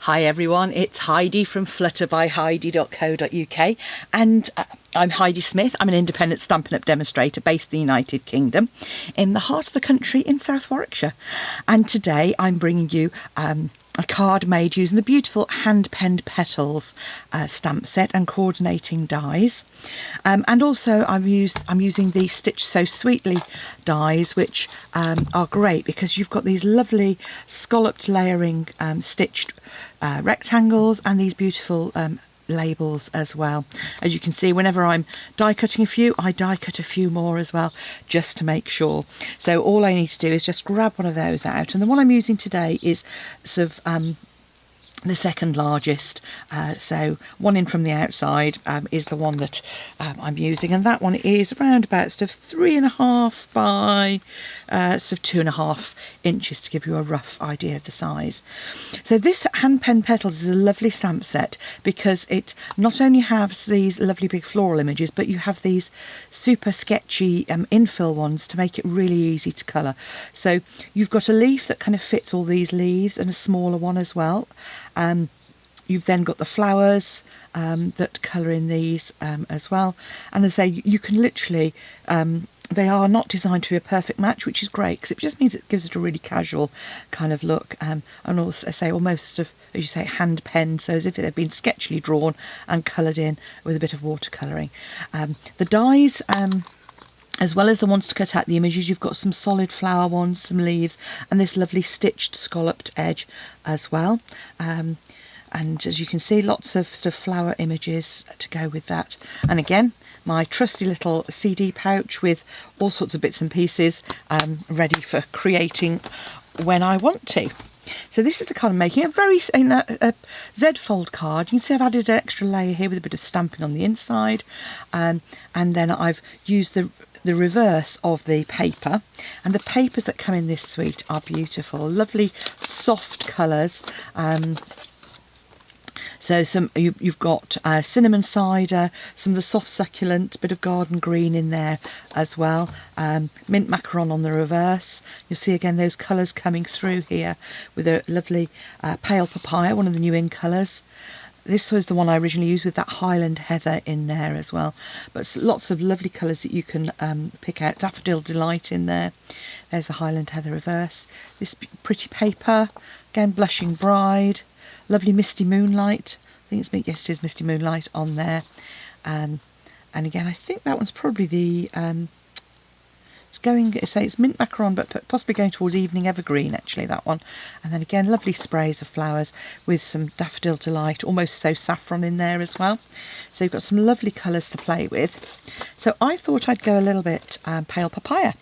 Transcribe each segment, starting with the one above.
Hi everyone, it's Heidi from flutterbyheidi.co.uk and I'm Heidi Smith. I'm an independent Stampin' Up demonstrator based in the United Kingdom in the heart of the country in South Warwickshire. And today I'm bringing you a card made using the beautiful hand-penned petals stamp set and coordinating dies. And also I'm using the Stitch So Sweetly dies, which are great because you've got these lovely scalloped layering stitched rectangles and these beautiful labels as well. As you can see, whenever I'm die cutting a few, I die cut a few more as well, just to make sure. So all I need to do is just grab one of those out, and the one I'm using today is sort of the second largest, so one in from the outside is the one that I'm using, and that one is around about sort of 3.5 by sort of 2.5 inches to give you a rough idea of the size. So this hand pen petals is a lovely stamp set because it not only has these lovely big floral images, but you have these super sketchy infill ones to make it really easy to colour. So you've got a leaf that kind of fits all these leaves and a smaller one as well. You've then got the flowers that colour in these as well, and as I say, you can literally they are not designed to be a perfect match, which is great because it just means it gives it a really casual kind of look, and also I say almost of, as you say, hand penned, so as if they've been sketchily drawn and coloured in with a bit of watercolouring. The dies, as well as the ones to cut out the images, you've got some solid flower ones, some leaves, and this lovely stitched scalloped edge as well. And as you can see, lots of sort of flower images to go with that. And again, my trusty little CD pouch with all sorts of bits and pieces ready for creating when I want to. So this is the card I'm making, a very a Z-fold card. You can see I've added an extra layer here with a bit of stamping on the inside, and then I've used the reverse of the paper, and the papers that come in this suite are beautiful, lovely soft colours. So you've got cinnamon cider, some of the soft succulent, bit of garden green in there as well, mint macaron on the reverse. You'll see again those colours coming through here with a lovely pale papaya, one of the new in colours. This was the one I originally used with that Highland Heather in there as well. But lots of lovely colours that you can pick out. Daffodil Delight in there. There's the Highland Heather reverse. This pretty paper. Again, Blushing Bride. Lovely Misty Moonlight. I think yes, it is Misty Moonlight on there. And again, I think that one's probably the... it's mint macaron, but possibly going towards evening evergreen, actually, that one. And then again, lovely sprays of flowers with some Daffodil Delight, almost so saffron in there as well. So you've got some lovely colours to play with. So I thought I'd go a little bit pale papaya,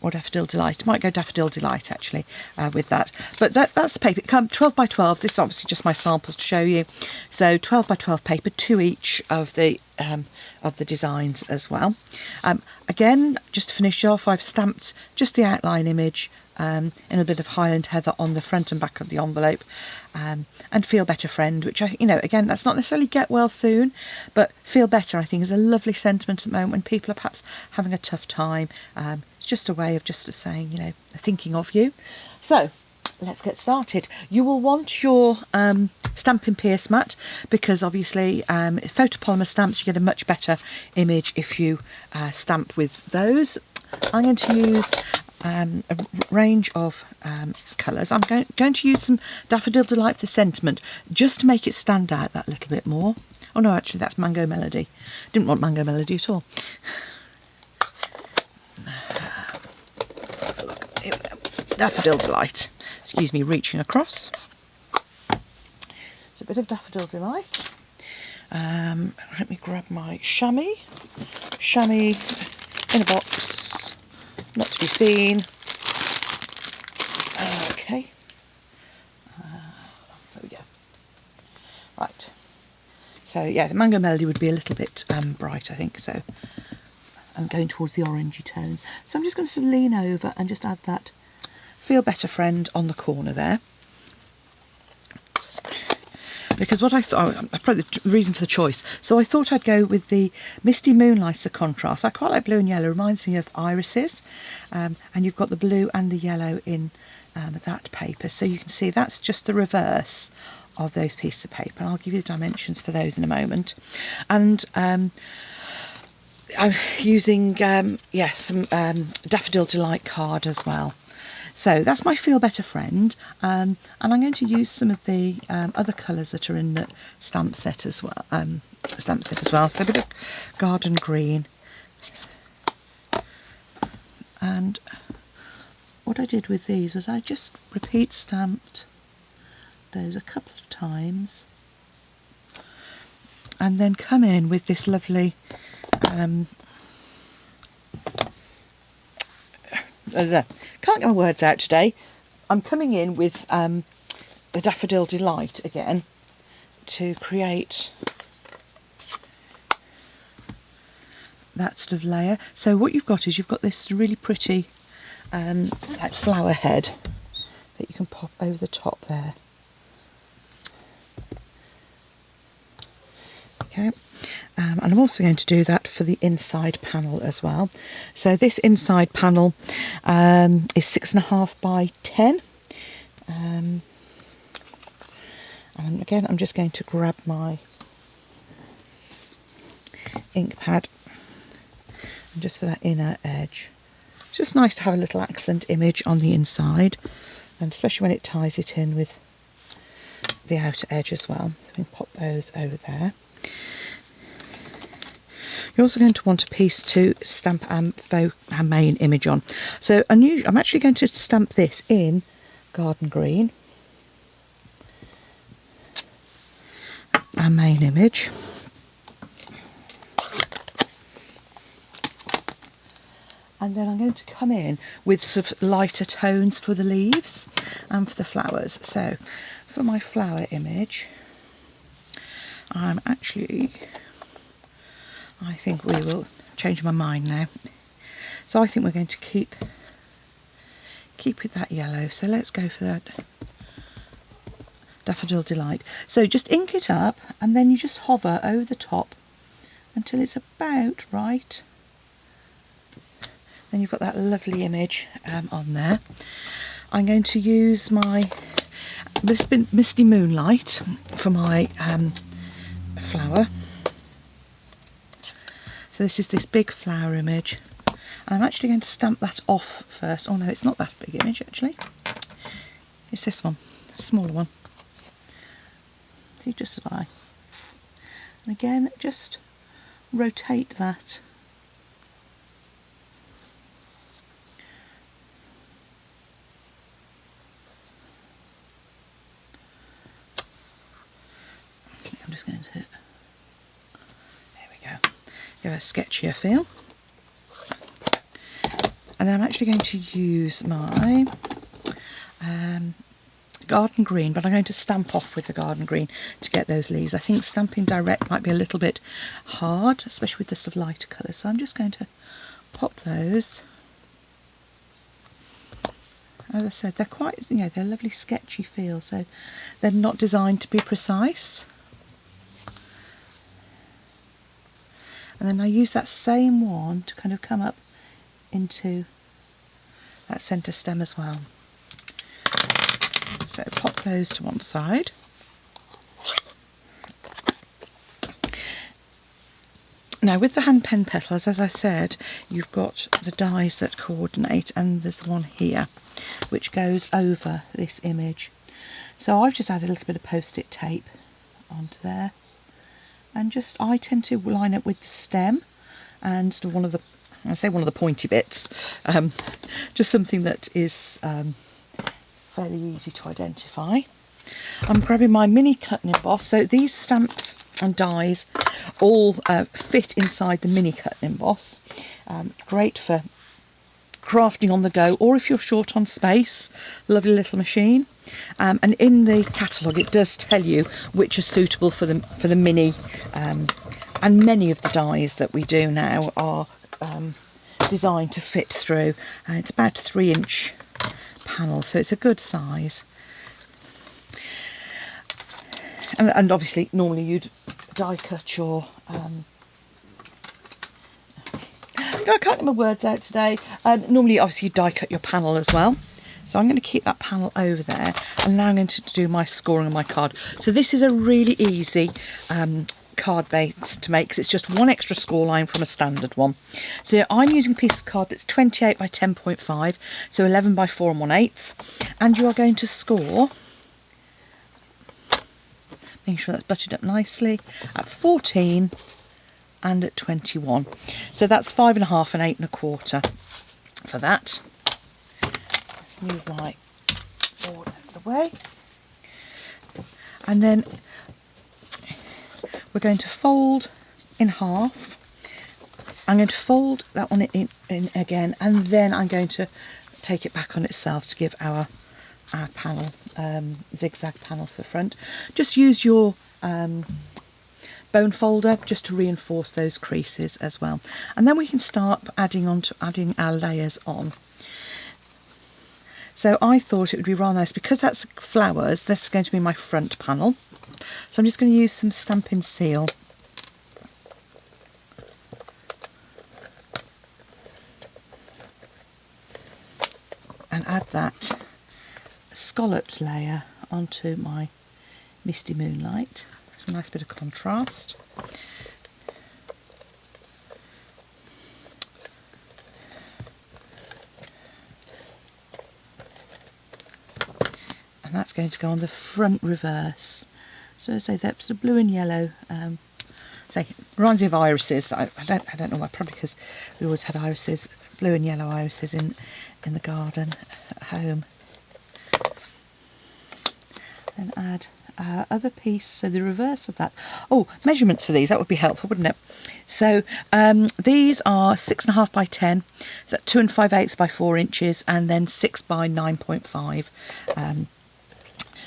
or Daffodil Delight. Might go Daffodil Delight actually with that. But that's the paper. It comes 12 by 12. This is obviously just my samples to show you. So 12 by 12 paper, 2 each of the designs as well. Again, just to finish off, I've stamped just the outline image in a bit of Highland Heather on the front and back of the envelope, and Feel Better Friend, which again, that's not necessarily get well soon, but Feel Better I think is a lovely sentiment at the moment when people are perhaps having a tough time. It's just a way of saying, thinking of you. So let's get started. You will want your Stampin' Pierce mat because obviously photopolymer stamps, you get a much better image if you stamp with those. I'm going to use a range of colours. I'm going to use some Daffodil Delight for the sentiment just to make it stand out that little bit more. Oh no, actually that's Mango Melody. Didn't want Mango Melody at all. Here we go. Daffodil Delight. Excuse me, reaching across. It's a bit of Daffodil Delight. Let me grab my chamois. Chamois in a box, not to be seen. Okay. There we go. Right. So yeah, the Mango Melody would be a little bit bright, I think. So I'm going towards the orangey tones. So I'm just going to sort of lean over and just add that Feel Better Friend on the corner there. Because what I thought, probably the reason for the choice, so I thought I'd go with the Misty Moonlight as a contrast. I quite like blue and yellow, reminds me of irises, and you've got the blue and the yellow in that paper. So you can see that's just the reverse of those pieces of paper, and I'll give you the dimensions for those in a moment. And I'm using some Daffodil Delight card as well. So that's my Feel Better friend, and I'm going to use some of the other colours that are in the stamp set as well. So a bit of garden green, and what I did with these was I just repeat stamped those a couple of times, and then come in with this lovely can't get my words out today. I'm coming in with the Daffodil Delight again to create that sort of layer. So what you've got is you've got this really pretty like flower head that you can pop over the top there. Okay, and I'm also going to do that for the inside panel as well. So this inside panel is 6.5 by 10. And again, I'm just going to grab my ink pad, and just for that inner edge. It's just nice to have a little accent image on the inside, and especially when it ties it in with the outer edge as well. So we can pop those over there. You're also going to want a piece to stamp our main image on. So I'm actually going to stamp this in garden green, our main image. And then I'm going to come in with sort of lighter tones for the leaves and for the flowers. So for my flower image, I think we will change my mind now. So I think we're going to keep with that yellow. So let's go for that Daffodil Delight. So just ink it up, and then you just hover over the top until it's about right. Then you've got that lovely image on there. I'm going to use my Misty Moonlight for my flower. So this is this big flower image. I'm actually going to stamp that off first. Oh no, it's not that big image actually. It's this one, a smaller one. See, just as I. And again, just rotate that. I'm just going to, there we go, give a sketchier feel. And then I'm actually going to use my garden green, but I'm going to stamp off with the garden green to get those leaves. I think stamping direct might be a little bit hard, especially with the sort of lighter colours. So I'm just going to pop those. As I said, they're quite, they're a lovely sketchy feel, so they're not designed to be precise. And then I use that same one to kind of come up into that centre stem as well. So pop those to one side. Now with the hand pen petals, as I said, you've got the dies that coordinate, and there's one here which goes over this image. So I've just added a little bit of post-it tape onto there, and I tend to line up with the stem and sort of one of the pointy bits, just something that is fairly easy to identify. I'm grabbing my mini cut and emboss. So these stamps and dies all fit inside the mini cut and emboss. Great for crafting on the go, or if you're short on space, lovely little machine. And in the catalogue it does tell you which are suitable for the mini, and many of the dies that we do now are designed to fit through. It's about a 3-inch panel, so it's a good size. And obviously normally you'd die cut your I can't get my words out today. Normally obviously you die cut your panel as well. So I'm going to keep that panel over there, and now I'm going to do my scoring on my card. So this is a really easy card base to make, because it's just one extra score line from a standard one. So I'm using a piece of card that's 28 by 10.5, so 11 by 4 and 1/8, and you are going to score, making sure that's buttoned up nicely, at 14 and at 21. So that's 5.5 and 8 1/4 for that. Move my board out of the way, and then we're going to fold in half. I'm going to fold that one in again, and then I'm going to take it back on itself to give our panel, zigzag panel for front. Just use your bone folder just to reinforce those creases as well, and then we can start adding our layers on. So I thought it would be rather nice, because that's flowers, this is going to be my front panel. So I'm just going to use some Stampin' Seal. And add that scalloped layer onto my Misty Moonlight. It's a nice bit of contrast. And that's going to go on the front reverse. So say that's the blue and yellow. Say reminds me of irises. I don't know why. Probably because we always had irises, blue and yellow irises in the garden at home. Then add our other piece. So the reverse of that. Oh, measurements for these. That would be helpful, wouldn't it? So these are 6.5 by 10. So 2 5/8 by 4 inches, and then 6 by 9.5.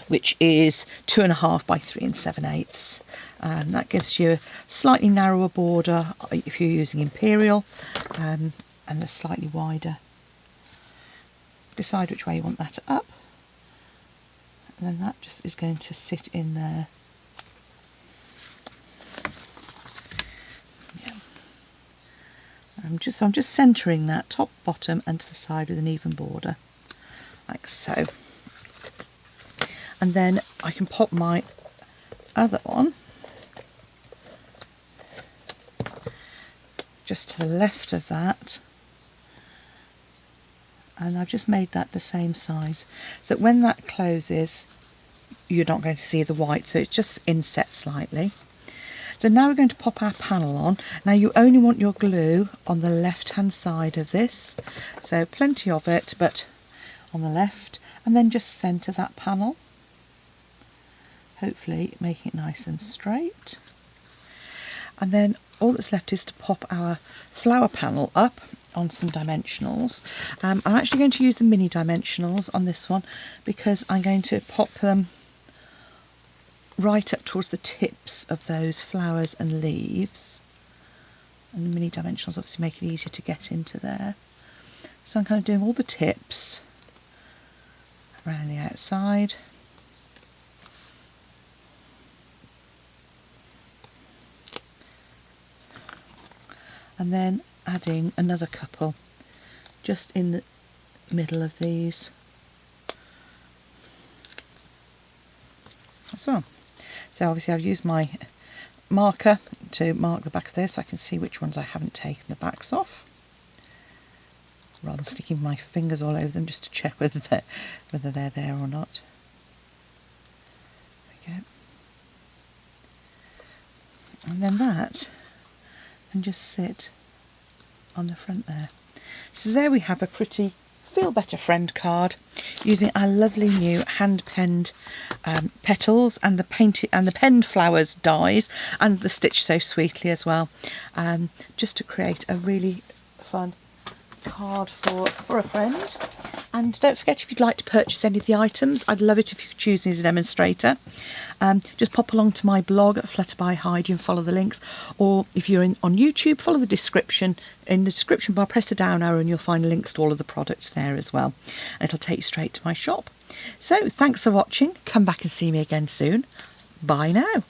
Which is 2.5 by 3 7/8. That gives you a slightly narrower border if you're using Imperial, and a slightly wider. Decide which way you want that up, and then that just is going to sit in there. Yeah. I'm just centering that top, bottom, and to the side with an even border, like so. And then I can pop my other one just to the left of that, and I've just made that the same size, so that when that closes you're not going to see the white, so it's just inset slightly. So now we're going to pop our panel on. Now you only want your glue on the left hand side of this, so plenty of it, but on the left, and then just centre that panel, hopefully making it nice and straight. And then all that's left is to pop our flower panel up on some dimensionals. I'm actually going to use the mini dimensionals on this one, because I'm going to pop them right up towards the tips of those flowers and leaves, and the mini dimensionals obviously make it easier to get into there. So I'm kind of doing all the tips around the outside. And then adding another couple just in the middle of these as well. So obviously I've used my marker to mark the back of this so I can see which ones I haven't taken the backs off, rather than sticking my fingers all over them just to check whether they're there or not. There we go. And then that and just sit on the front there. So there we have a pretty Feel Better Friend card using our lovely new hand-penned petals and the penned flowers dies, and the stitch so sweetly as well, just to create a really fun card for a friend. And don't forget, if you'd like to purchase any of the items, I'd love it if you could choose me as a demonstrator. Just pop along to my blog at Flutter by Heidi and follow the links, or if you're on YouTube, follow the description. In the description bar, press the down arrow and you'll find links to all of the products there as well. And it'll take you straight to my shop. So thanks for watching. Come back and see me again soon. Bye now.